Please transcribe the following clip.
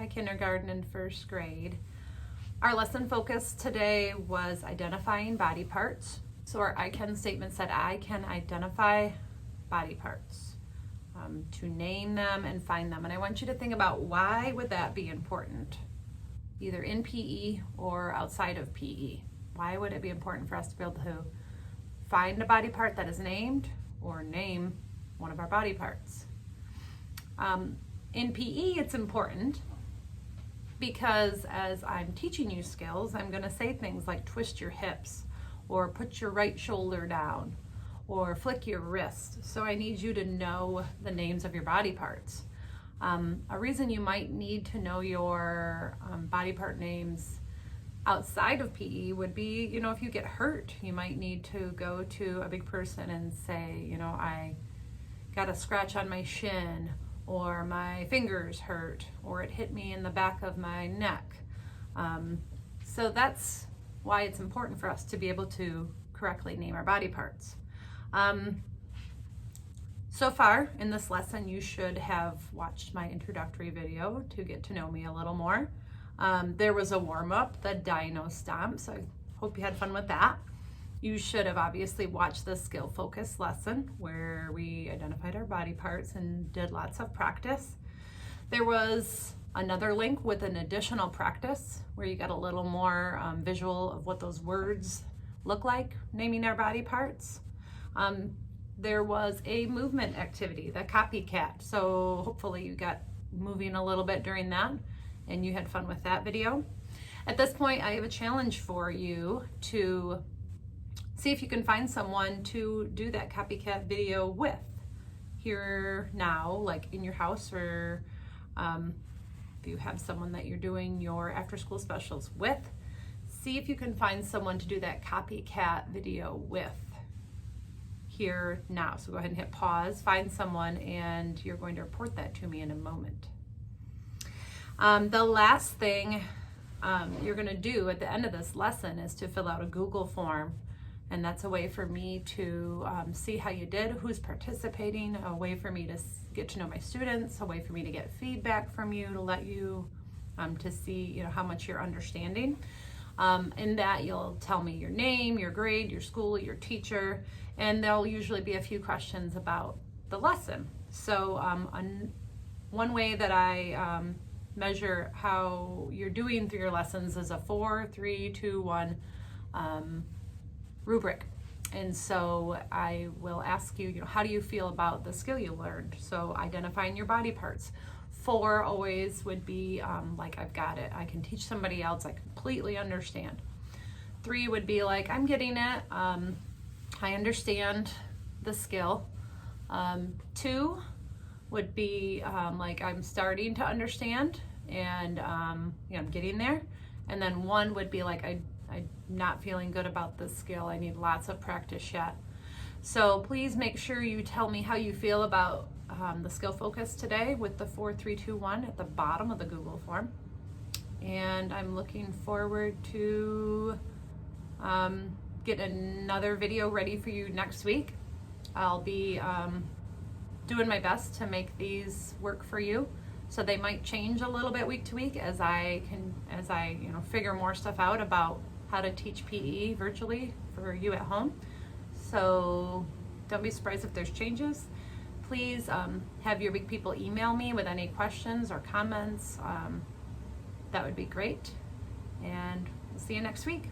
Hi kindergarten and first grade. Our lesson focus today was identifying body parts. So our I can statement said, I can identify body parts, to name them and find them. And I want you to think about, why would that be important, either in PE or outside of PE? Why would it be important for us to be able to find a body part that is named or name one of our body parts? In PE, it's important because as I'm teaching you skills, I'm going to say things like twist your hips, or put your right shoulder down, or flick your wrist. So I need you to know the names of your body parts. A reason you might need to know your body part names outside of PE would be, if you get hurt, you might need to go to a big person and say, I got a scratch on my shin, or my fingers hurt, or it hit me in the back of my neck. So that's why it's important for us to be able to correctly name our body parts. So far in this lesson, you should have watched my introductory video to get to know me a little more. There was a warm-up, the dino stomp, so I hope you had fun with that. You should have obviously watched the skill focus lesson where we identified our body parts and did lots of practice. There was another link with an additional practice where you got a little more visual of what those words look like, naming our body parts. There was a movement activity, the copycat. So hopefully you got moving a little bit during that and you had fun with that video. At this point, I have a challenge for you to see if you can find someone to do that copycat video with here now, like in your house, or if you have someone that you're doing your after school specials with, see if you can find someone to do that copycat video with here now. So go ahead and hit pause, find someone, and you're going to report that to me in a moment. The last thing you're going to do at the end of this lesson is to fill out a Google form. And that's a way for me to see how you did, who's participating, a way for me to get to know my students, a way for me to get feedback from you, to let you, to see, how much you're understanding. In that, you'll tell me your name, your grade, your school, your teacher, and there'll usually be a few questions about the lesson. So one way that I measure how you're doing through your lessons is a 4, 3, 2, 1 rubric. And so I will ask you, how do you feel about the skill you learned? So identifying your body parts. 4 always would be like, I've got it. I can teach somebody else. I completely understand. 3 would be like, I'm getting it. I understand the skill. 2 would be like, I'm starting to understand and I'm getting there. And then 1 would be like, I'm not feeling good about this skill. I need lots of practice yet. So please make sure you tell me how you feel about the skill focus today with the 4, 3, 2, 1 at the bottom of the Google form. And I'm looking forward to get another video ready for you next week. I'll be doing my best to make these work for you. So they might change a little bit week to week as I figure more stuff out about how to teach PE virtually for you at home. So don't be surprised if there's changes. Please have your big people email me with any questions or comments. That would be great. And we'll see you next week.